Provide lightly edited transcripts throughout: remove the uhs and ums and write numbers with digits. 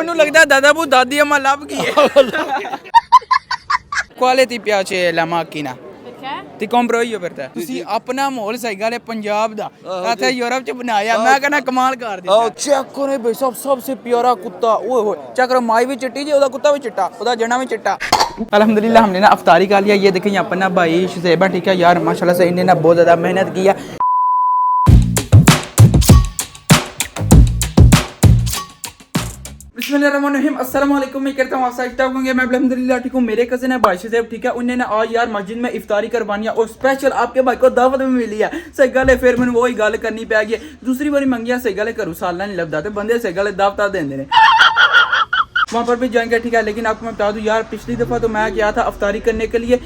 ਮੈਨੂੰ ਲੱਗਦਾ ਦਾਦਾ ਬੂ ਦਾਦੀ ਅਮਾ ਲੱਭ ਗਈ ਕੁਆਲਿਟੀ ਪਿਆਚੇ ਲਾ ਮਾਕੀਨਾ ਤੇ ਕੰਪਰੋਈਓ ਫਿਰਦਾ ਤੁਸੀਂ ਆਪਣਾ ਮਾਹੌਲ ਸਹੀ ਗੱਲ ਹੈ ਪੰਜਾਬ ਦਾ ਇੱਥੇ ਯੂਰਪ ਚ ਬਣਾਇਆ ਮੈਂ ਕਹਿੰਦਾ ਕਮਾਲ ਕਰ ਦਿੱਤਾ ਚੈੱਕ ਕਰੋ ਬਈ ਸਭ ਸੇ ਪਿਆਰਾ ਕੁੱਤਾ ਓਏ ਹੋਏ ਚੈੱਕ ਕਰੋ ਮਾਈ ਵੀ ਚਿੱਟੀ ਜੀ ਉਹਦਾ ਕੁੱਤਾ ਵੀ ਚਿੱਟਾ ਉਹਦਾ ਜਣਾ भी चिट्टा अल्हम्दुलिल्लाह हमने ना अफ्तारी कर लिया। ये देखें यहाँ पर ना भाई शुज़ैबा ठीक है यार माशाल्लाह से इन्हें ना बहुत ज़्यादा मेहनत की है। बिस्मिल्लाहिर्रहमानिर्रहीम अस्सलाम वालेकुम। मैं करता हूँ आशा होंगे मैं अल्हम्दुलिल्लाह ठीक हूँ। मेरे कज़न है भाई शुज़ैब ठीक है उन्हें ना आज यार मस्जिद में इफ्तारी करवानी है और स्पेशल आपके भाई को दावत में मिली है। सही गल है फिर मैंने वही गल करनी पै गई दूसरी बारी मंगिया सही गल है घरों साल नहीं लभदा ते बंदे सही गल दावत देंदे ने वहाँ पर भी जाएंगे ठीक है। लेकिन आपको मैं बता दूँ यार पिछली दफ़ा तो मैं गया था अफ्तारी करने के लिए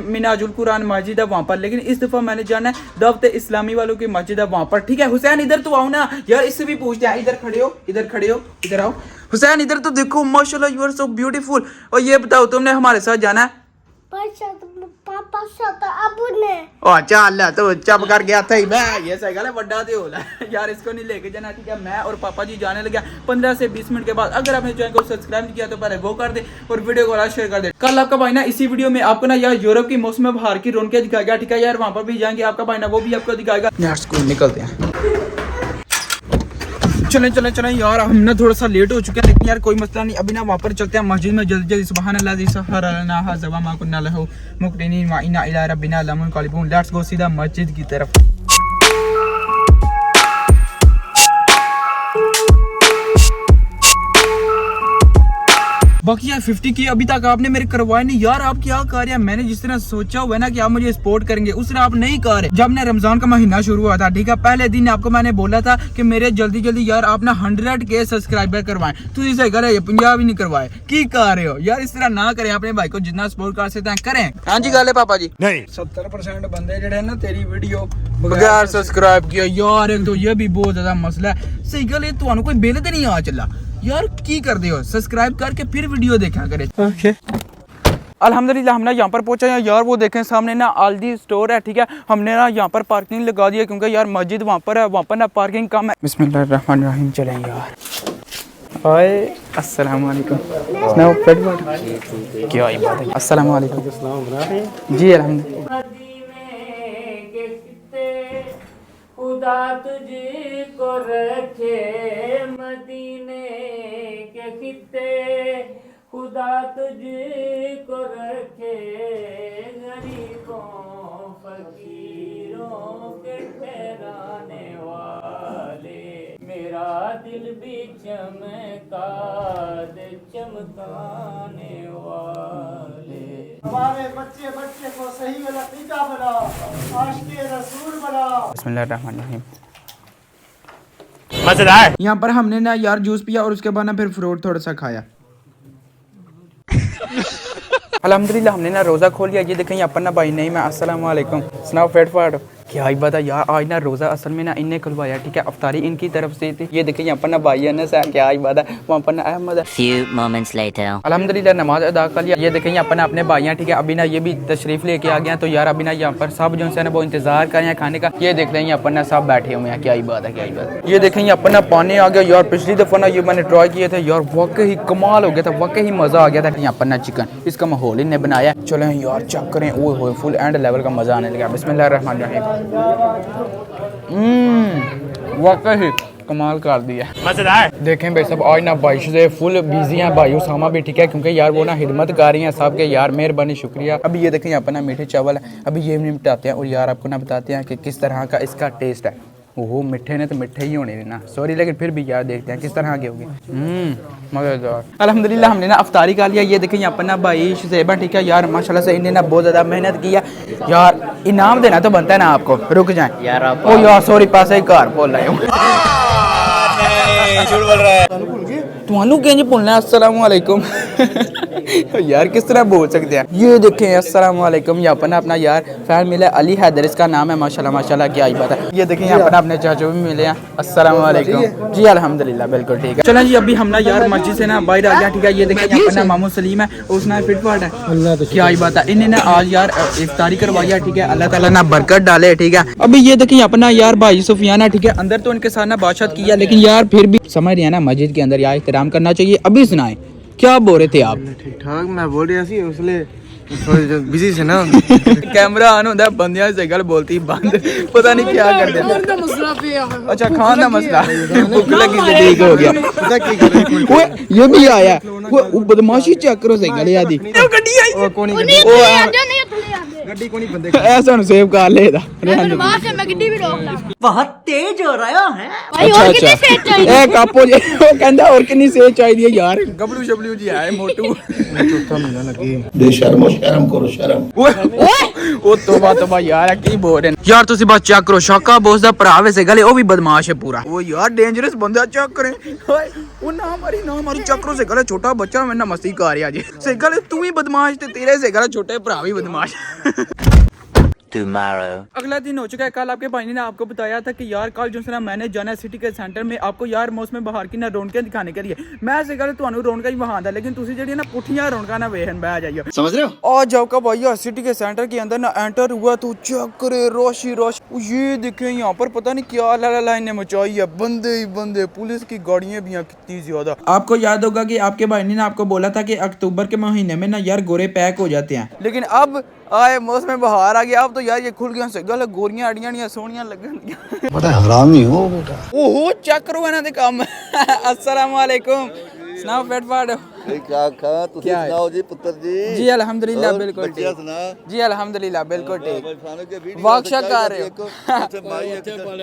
मिनाजुल कुरान मस्जिद है वहाँ पर लेकिन इस दफ़ा मैंने जाना है दावत इस्लामी वालों की मस्जिद है वहाँ पर ठीक है। हुसैन इधर तो आओ ना यार इससे भी पूछते हैं इधर खड़े हो इधर आओ हुसैन इधर तो देखो माशाल्लाह यू आर सो ब्यूटीफुल। और ये बताओ तुमने हमारे साथ जाना है पापा साथ अबू ने ओ चल तो चुप कर गया था मैं ये सही गल है बड़ा तो होला यार इसको नहीं लेके जाना ठीक है। मैं और पापा जी जाने लगे 15 से 20 मिनट के बाद। अगर आपने चैनल को सब्सक्राइब नहीं किया तो पहले वो कर दे और वीडियो को लाइक शेयर कर दे। कल आपका भाई ना इसी वीडियो में आपको ना यार यूरोप की मौसम बाहर की रौनकें दिखाएगा ठीक है यार। वहाँ पर भी जाएंगे आपका भाई ना वो भी आपको दिखाएगा। यार स्कूल निकलते हैं चलें यार हम ना थोड़ा सा लेट हो चुके हैं लेकिन यार कोई मसला नहीं। अभी ना वहाँ पर चलते हैं मस्जिद में जल्दी जल्दी। सुभान अल्लाह ज़ी सहर लना हज़वा मा कुन्ना लहू मुक़रिनीन व इन्ना इला रब्बिना लमुनक़लिबून। लेट्स गो सीधा मस्जिद की तरफ। बाकी यार 50 की अभी तक आपने मेरे करवाए नहीं यार। आप क्या कर रहे हैं मैंने जिस तरह सोचा हुआ है ना कि आप मुझे सपोर्ट करेंगे उस तरह आप नहीं कर रहे। जब ना रमजान का महीना शुरू हुआ था ठीक है पहले दिन आपको मैंने बोला था कि मेरे जल्दी जल्दी यार आप ना 100 के सब्सक्राइबर करवाएं तो इसे करे ये 50 भी नहीं करवाए की कर रहे हो यार। इस तरह ना करें अपने भाई को जितना सपोर्ट कर सकते हैं करें। हाँ जी गल है पापा जी नहीं 70% बंदे जो है ना तेरी वीडियो बगैर सब्सक्राइब किया यार। एक तो ये भी बहुत ज्यादा मसला है। सही गल है तो कोई बिल तो नहीं आ चला यार की कर दे हो सब्सक्राइब करके फिर वीडियो देखा करे। ओके अल्हम्दुलिल्लाह हमने यहाँ पर पहुंचा है यार। वो देखें सामने ना आल्दी स्टोर है ठीक है। हमने ना यहाँ पर पार्किंग लगा दी है क्योंकि यार मस्जिद वहाँ पर है वहाँ पर ना पार्किंग कम है। बिस्मिल्लाहिर्रहमानिर्रहीम चलें यार। हाय अस्सलाम वालेकुम क्या बात है अस्सलाम वालेकुम जी अल्हम्दुलिल्लाह। खुदा तुझको रखे मदीने के खित्ते खुदा तुझको रखे गरीबों फकीरों के ठहराने वाले। मेरा दिल भी चमका दे चमकाने वाले। हमारे बच्चे को सही वाला पिता बना आशिक़े रसूल बना। बिस्मिल्लाहिर्रहमानिर्रहीम मज़ेदार। यहाँ पर हमने ना यार जूस पिया और उसके बाद ना फिर फ्रूट थोड़ा सा खाया। अल्हम्दुलिल्लाह हमने ना रोज़ा खोल लिया। ये देखें यहाँ पर ना भाई नहीं मैं अस्सलाम वालेकुम स्नैप फेट फाट क्या ही बात है यार। आज ना रोज़ा असल में ना इनने खुलवाया ठीक है अफ्तारी इनकी तरफ से थी। ये देखें यहाँ पर ना भाई है क्या ही बात है वहाँ पर ना अहमद है अल्हम्दुलिल्लाह नमाज अदा कर लिया। ये देखें यहाँ पर ना अपने भाई ठीक है अभी ना ये भी तशरीफ लेके आ गया तो यार अभी ना यहाँ पर सब जो है ना वो इंतजार कर रहे हैं खाने का। ये देख रहे हैं यहाँ पर ना सब बैठे हुए हैं क्या ही बात है ये देखें यहाँ पर ना पानी आ गया यार। पिछली दफ़ा ना ये मैंने ट्राई किए थे यार वाकई कमाल हो गया था वाकई मज़ा आ गया था। यहाँ पर ना चिकन इसका माहौल इन्हें बनाया। चलें यार चेक करें ओए होए फुल एंड लेवल का मज़ा आने लगा। बिस्मिल्लाहिर्रहमानिर्रहीम वाकई कमाल कर दिया मजेदार। देखें भाई सब आज ना भाई से फुल बिजी हैं भाई उसामा भी ठीक है क्योंकि यार वो ना हिदमत कर रही हैं सबके यार मेहरबानी शुक्रिया। अभी ये देखें यहाँ पर ना मीठे चावल है अभी ये निपटाते हैं और यार आपको ना बताते हैं कि किस तरह का इसका टेस्ट है। वो मीठे ने तो मीठे ही होने ना सॉरी लेकिन फिर भी यार देखते हैं किस तरह के होंगे मज़ेदार। अल्हम्दुलिल्लाह हमने ना अफ्तारी कर लिया। ये देखें यहाँ पर ना भाई शुज़ैबा ठीक है यार माशाल्लाह से इन्हें ना बहुत ज़्यादा मेहनत की है यार। इनाम देना तो बनता है ना आपको रुक जाएं यार आप ओ यार सॉरी पास ही कार बोल रहे हो झूठ बोल रहा है तुहानू किंज बोलना है अस्सलाम वालेकुम यार किस तरह बोल सकते हैं। ये देखें अस्सलाम वालेकुम यहाँ पर ना अपना यार फैन मिला अली हैदर इसका नाम है माशाल्लाह माशाल्लाह क्या ही बात है। ये देखें यहाँ पर अपने चाचू भी मिले हैं अस्सलाम वालेकुम जी अल्हम्दुलिल्लाह बिल्कुल ठीक है। चलें जी अभी हम ना यार मस्जिद से ना बाहर आ गया ठीक है। ये देखें यहाँ पर ना मामू सलीम है उसने फिट फाट है क्या ही बात है। इन्हें ना आज यार इफ्तारी करवाई ठीक है अल्लाह ताला ना बरकत डाले ठीक है। अभी ये देखें यहाँ पर ना यार भाई सुफियान है ठीक है अंदर तो इनके साथ ना बातचीत किया लेकिन यार फिर भी समझ रही है ना मस्जिद के अंदर यार एहतराम करना चाहिए। अभी सुनाएं, क्या बोल रहे थे आप? ठीक ठाक मैं बोल रहा सी उसले थोड़े बिजी से ना कैमरा ऑन होता है, बंदियां से गल बोलती बंद, पता नहीं क्या करते हैं। अच्छा खान का मसला, भूख लगी से ठीक हो गया। पता की कर रहे ओए ये भी आया, वो बदमाशी चेक करो सही गल यादी। गड्डी आई, ओ कोनी नहीं ओ थले आ जा नहीं थले आ जा गड्डी कोनी बंदे ऐसा नु सेव कर लेदा। बाहर से मैं गड्डी भी रोक ला बहुत तेज हो रहा है। भाई और कितने सेट चाहिए ए कापो जे वो कहंदा और कितनी सेव चाहिए यार, गबलू शबलू जी आए मोटू। चौथा महीना लगे बेशर्मो शर्म करो शर्म। ਉਹ ਤੋਬਾ ਯਾਰ ਕੀ ਬੋਲ ਰਹੇ ਨੇ ਯਾਰ ਤੁਸੀਂ ਬਸ ਚੈੱਕ ਕਰੋ ਸ਼ਾਕਾ ਬੋਸ ਦਾ ਭਰਾ ਵੈਸੇ ਗਲੇ ਉਹ ਵੀ ਬਦਮਾਸ਼ ਹੈ ਪੂਰਾ ਉਹ ਯਾਰ ਡੇਂਜਰਸ ਬੰਦਾ ਚੈੱਕ ਕਰੇ ਓਏ ਉਹ ਨਾ ਮਾਰੀ ਚੱਕ ਕਰੋ ਸੇ ਗਲੇ ਛੋਟਾ ਬੱਚਾ ਮੇਰੇ ਨਾਲ ਮਸਤੀ ਕਰ ਰਿਹਾ ਜੀ ਸੇ ਗਲੇ ਤੂੰ ਵੀ ਬਦਮਾਸ਼ ਤੇ ਤੇਰੇ ਸੇ ਗਲੇ ਛੋਟੇ ਭਰਾ ਵੀ ਬਦਮਾਸ਼। Tomorrow. अगला दिन हो चुका है। कल आपके भाई ने आपको बताया था कि यार कल जो है मैंने जाना है सिटी के सेंटर में आपको यार मौसम बहार की ना रौनकें दिखाने के लिए। मैं से गल ਤੁਹਾਨੂੰ ਰੌਣਕਾਂ ਹੀ ਵਹਾਉਂਦਾ लेकिन ਤੁਸੀਂ ਜਿਹੜੀ ਨਾ पुठियां रौनकां ना वेखन बह जाइयो, समझ रहे हो? आज आपका भैया सिटी के सेंटर के अंदर ना एंटर हुआ तो चेक करे रोशी ये देखे यहाँ पर पता नहीं क्या लाइन मचाई है, बंदे ही बंदे, पुलिस की गाड़ियां भी यहाँ कितनी ज्यादा। आपको याद होगा कि आपके भाई ने आपको बोला था कि अक्टूबर के महीने में ना यार गोरे पैक हो जाते हैं, लेकिन अब आए मौसम बहार आ गया अब तो यार ये खुल गया से गल गोरियां अड़ियां सोनियां लगन। बड़ा हरामी हो बेटा। ओहो चेक करो इन्हां दे काम। अस्सलाम वालेकुम सुनाओ पेट फाड़ क्या खा तुसी सुनाओ जी पुत्र जी। जी अल्हम्दुलिल्लाह बिल्कुल बढ़िया ठीक। सुना जी अल्हम्दुलिल्लाह बिल्कुल ठीक। वाकशा वाकशा कर रहे हो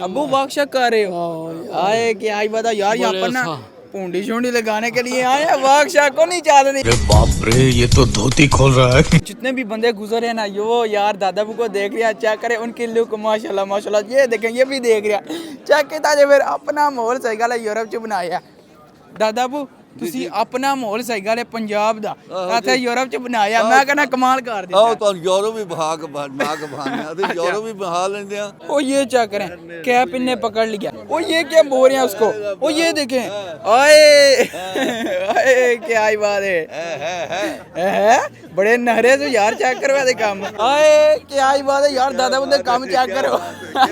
अबू, वाकशा कर रहे हो? आए कि आई बता यार यहाँ पर ना पूंडी शूंडी लगाने के लिए आए हैं, वाकशा को नहीं चाल रही। बाप रे ये तो धोती खोल रहा है। जितने भी बंदे गुजरे ना यो यार दादाबू को देख लिया, चेक करे उनकी लुक माशाल्लाह माशाल्लाह, ये देखें ये भी देख रहा चेक किया जे फिर अपना माहौल सही गल यूरोप च बनाया दादाबू ਤੁਸੀਂ ਆਪਣਾ ਮਾਹੌਲ ਸਹੀ ਗੱਲ ਹੈ ਪੰਜਾਬ ਦਾ ਇੱਥੇ ਯੂਰਪ ਚ ਬਣਾਇਆ। ਮੈਂ ਕਹਿੰਦਾ ਕਮਾਲ ਕਰ ਦਿੱਤਾ। ਆਹ ਤਾਂ ਯੂਰਪ ਵੀ ਬਹਾ ਕੇ ਬਹਾਨਾ ਤੇ ਯੂਰਪ ਵੀ ਬਹਾ ਲੈਂਦੇ ਆ। ओ ये क्या करें, कैप इनने पकड़ लिया। ओ ये क्या बोल रहे हैं उसको, ओ ये देखें आए क्या आई बात है बड़े नहरे से यार चेक करवा दे काम। आए क्या आई बात है यार, दादा बंदे काम चेक करो।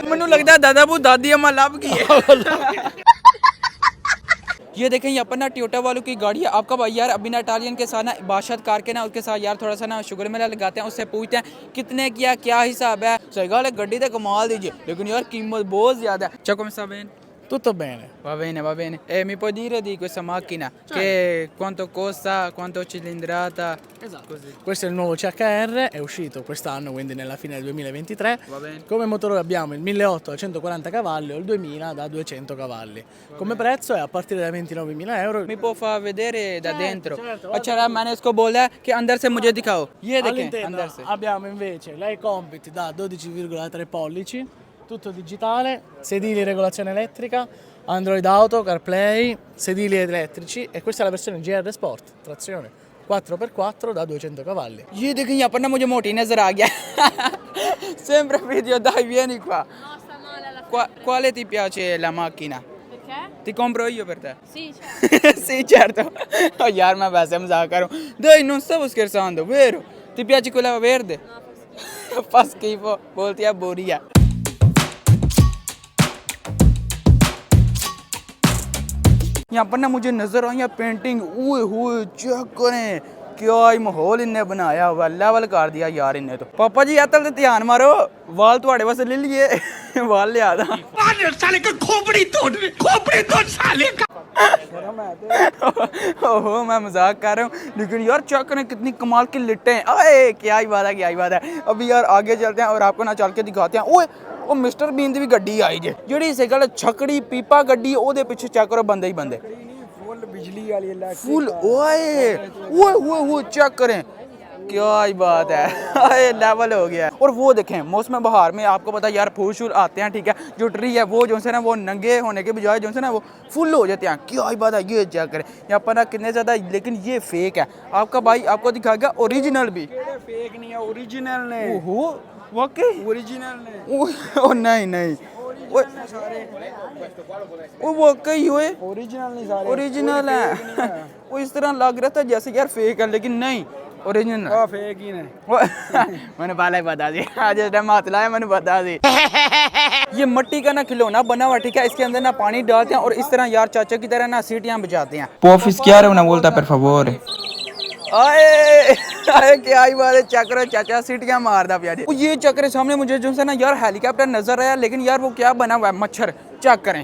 मैनू लगता है दादा बू दादी अम्मा लब की है। ये देखें यहाँ पर ना टोयोटा वालों की गाड़ी है। आपका भाई यार अभी ना इटालियन के साथ ना बादशाह कार के ना उसके साथ यार थोड़ा सा ना शुगर मेला लगाते हैं, उससे पूछते हैं कितने किया क्या हिसाब है। सही गल है गड्डी तो कमाल दीजिए लेकिन यार कीमत बहुत ज्यादा है। चको में सब Tutto bene. va bene mi puoi dire di questa macchina che quanto costa, quanto cilindrata? Esatto. Così. Questo è il nuovo CHR, è uscito quest'anno, quindi nella fine del 2023. Va bene. Come motore abbiamo il 1800 a 140 cavalli o il 2000 da 200 cavalli. Come prezzo è a partire da 29.000 euro. Mi può far vedere da dentro? certo, अच्छा रहा, मैंने इसको बोला कि अंदर से मुझे दिखाओ। ये देखें All'interno अंदर से। abbiamo invece l'e-Compit da 12,3 pollici, tutto digitale, sedili regolazione elettrica, Android Auto, CarPlay, sedili elettrici e questa è la versione GR Sport, trazione 4x4 da 200 cavalli. ये देखें यहाँ पर ना मुझे मोटी नजर आ गया। Sempre video dai vieni qua। No sta male alla Quale ti piace la macchina? perché? Ti compro io per te? Sì certo. Sì certo। Oh, यार मैं वैसे मजाक कर रहा हूँ। Dai non stavo scherzando, vero? Ti piace quella verde? Fa schifo, bolti a boria। यहाँ पर ना मुझे नजर आई पेंटिंग, ओए होए चेक करें क्या ही माहौल इनने बनाया हुआ, लेवल कर दिया यार इनने तो। पापा जी अतल ते ध्यान मारो, वाल थोड़े वास्ते ले लिए वाल लिया था। साले का खोपड़ी तोड़ साले का। ओहो मैं मजाक कर रहा हूँ लेकिन यार चेक करें कितनी कमाल की लिट्टें। अरे क्या ही बात है। अभी यार आगे चलते हैं और आपको ना चल के दिखाते हैं। ओए ਉਹ ਮਿਸਟਰ ਬੀਨ ਦੀ ਵੀ ਗੱਡੀ ਆਈ ਜੇ, ਜਿਹੜੀ ਸਾਈਕਲ ਛਕੜੀ ਪੀਪਾ ਗੱਡੀ ਉਹਦੇ ਪਿੱਛੇ ਚੈੱਕ ਕਰੋ ਬੰਦੇ ਹੀ ਬੰਦੇ, फुल बिजली वाली फुल। ओए चेक करें क्या ही बात है। लेवल हो गया है। और वो देखें मौसम बहार में आपको पता है यार फूल शूल आते हैं, ठीक है, जो ट्री है वो जो है ना वो नंगे होने के बजाय जो है ना वो फुल हो जाते हैं। क्या ही बात है, ये चेक करें यहाँ पर ना कितने ज़्यादा, लेकिन ये फेक है। आपका भाई आपको दिखाएगा ओरिजिनल भी। फेक नहीं है ओरिजिनल ने। ओहो वाकई ओरिजिनल ने। ओ नहीं वो वाकई हुए ओरिजिनल नहीं सारे। ओरिजिनल है। वो इस तरह लग रहा था जैसे यार फेक है लेकिन नहीं, ओरिजिनल फेक ही ने मैंने पहले ही बता दी आज इस टाइम हाथ लाया मैंने बता दी ये मिट्टी का ना खिलौना बना हुआ ठीक है इसके अंदर ना पानी डालते हैं और इस तरह यार चाचा की तरह ना सीटियां बजाते हैं पोफिस क्या रे ना बोलता पर favor आए आए क्या ही बात है चक्र चाचा सीटियां मारदा प्यारे ये चक्र सामने मुझे जो है ना यार हेलीकॉप्टर नजर आया लेकिन यार वो क्या बना हुआ है मच्छर चेक करें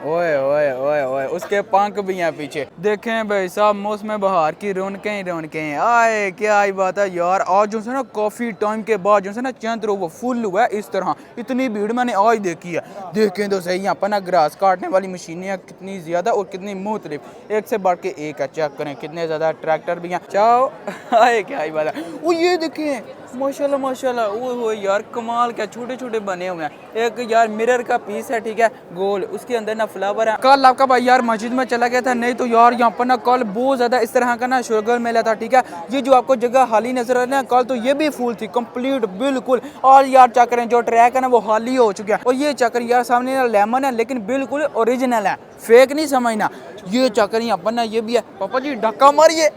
ओए ओए ओए ओए उसके पंख भी हैं पीछे देखें भाई साहब मौसम बहार की रौनकें ही रौनकें हैं आए क्या ही बात है यार आज जो है ना काफी टाइम के बाद जो है ना चंद वो फुल हुआ है इस तरह इतनी भीड़ मैंने आज देखी है देखें तो सही यहाँ पर ना ग्रास काटने वाली मशीनें कितनी ज्यादा और कितनी मुख्तलिफ एक से बढ़ के एक है चेक करें कितने ज्यादा ट्रैक्टर भी हैं चाओ आए क्या ही बात है वो ये देखें माशाल्लाह माशाल्लाह वो यार कमाल क्या छोटे छोटे बने हुए हैं एक यार मिरर का पीस है ठीक है गोल उसके अंदर ना फ्लावर है कल आपका भाई यार मस्जिद में चला गया था नहीं तो यार यहाँ पर ना कल बहुत ज्यादा इस तरह का ना शुगर मेला था ठीक है ये जो आपको जगह हाली नजर आ रहा है कल तो ये भी फुल थी कंप्लीट बिल्कुल और यार चक्कर जो ट्रैक है ना वो हाली हो चुका है और ये चक्कर यार सामने ना लेमन है लेकिन बिल्कुल ओरिजिनल है फेक नहीं समझना ये चक्कर यहाँ पर ना ये भी है पापा जी धक्का मारिए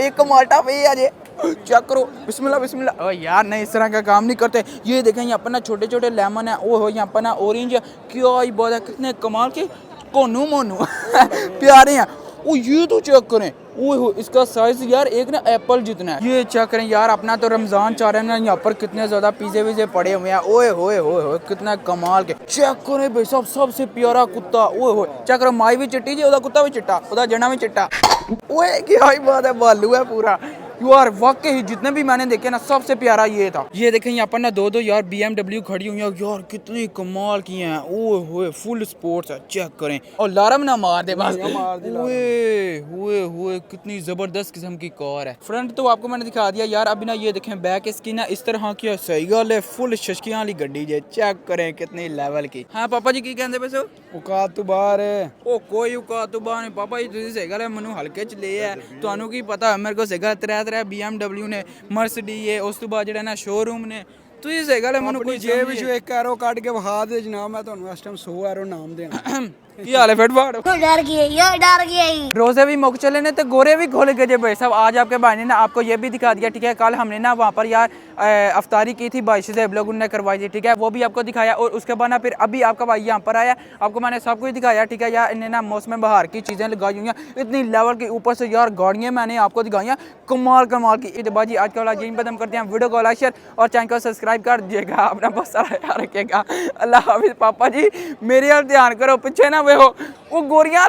एक माल्टा पे आज चेक करो बिस्मिल्लाह बिस्मिल्लाह ओ यार नहीं इस तरह का काम नहीं करते ये देखें यहाँ पर ना छोटे छोटे लेमन है ओ हो यहाँ पर ना ऑरेंज है क्या ही बात है कितने कमाल के कोनू मोनू प्यारे हैं ओ ये तो चेक करें ओए हो इसका साइज यार एक ना एप्पल जितना है ये चेक करें यार अपना तो रमजान चाह रहे हैं ना यहाँ पर कितने ज्यादा पिज़्ज़े विज़े पड़े हुए हैं ओए होए होए होए कितना कमाल के चेक करें भाई साहब सबसे प्यारा कुत्ता ओए होए चेक करो माई भी चिट्टी जी ओदा कुत्ता भी चिट्टा ओदा जना भी चिट्टा ओए क्या ही बात है बालू है पूरा यार वाकई जितने भी मैंने देखे ना सबसे प्यारा ये था ये देखें यहाँ पर ना दो यार BMW खड़ी हुई है यार कितनी कमाल की हैं ओए होए फुल स्पोर्ट्स है चेक करें और लारम ना मार दे बस ओए होए होए कितनी जबरदस्त किस्म की कार है फ्रंट तो आपको मैंने दिखा दिया यार अभी ना ये देखें बैक इसकी ना इस तरह की सही गल है फुल शशकियां वाली गड्डी जे चेक करें कितनी लेवल की हाँ पापा जी की कहते वैसे औकात तो बाहर है ओ कोई औकात तो बाहर नहीं पापा जी तुझे सही गल है मनु हल्के च ले है ਤੁਹਾਨੂੰ ਕੀ ਪਤਾ ਮੇਰੇ ਕੋਲ ਸੀਗਾ ਤਰੇ BMW ਨੇ ਮਰਸੀਡੀ ਹੈ ਉਸ ਤੋਂ ਬਾਅਦ ਜਿਹੜਾ ਨਾ ਸ਼ੋਰੂਮ ਨੇ ਤੁਸੀਂ ਸਹੀ ਗੱਲ ਹੈ ਮੈਨੂੰ ਕੋਈ ਜੇ ਵਿੱਚ ਇੱਕ ਐਰੋ ਕੱਢ ਕੇ ਵਿਖਾ ਦੇ ਜਨਾਬ ਮੈਂ ਤੁਹਾਨੂੰ ਇਸ ਟਾਈਮ 100 ਐਰੋ ਨਾਮ ਦੇਣਾ ਕੀ ਹਾਲ है फटफट डर गई रोजे भी मुक चले ने तो गोरे भी खोल गए जे भाई साहब आज आपके भाई ने ना आपको ये भी दिखा दिया ठीक है कल हमने ना वहाँ पर यार अफ्तारी की थी बाईस से ब्लॉग उन्होंने करवाई थी ठीक है वो भी आपको दिखाया और उसके बाद ना फिर अभी आपका भाई यहाँ पर आया आपको मैंने सब कुछ दिखाया ठीक है यार इन्हें ना मौसम बहार की चीज़ें लगाई हुई हैं इतनी लेवल के ऊपर से यार गाड़ियाँ मैंने आपको दिखाई हैं कमाल कमाल की इतबाजी आज का यहीं पर हम करते हैं वीडियो को लाइक शेयर और चैनल को सब्सक्राइब कर दीजिएगा अपना बहुत सारा ख्याल रखिएगा अल्लाह हाफिज़ पापा जी मेरे ध्यान करो पीछे ना वे हो वो गोरियां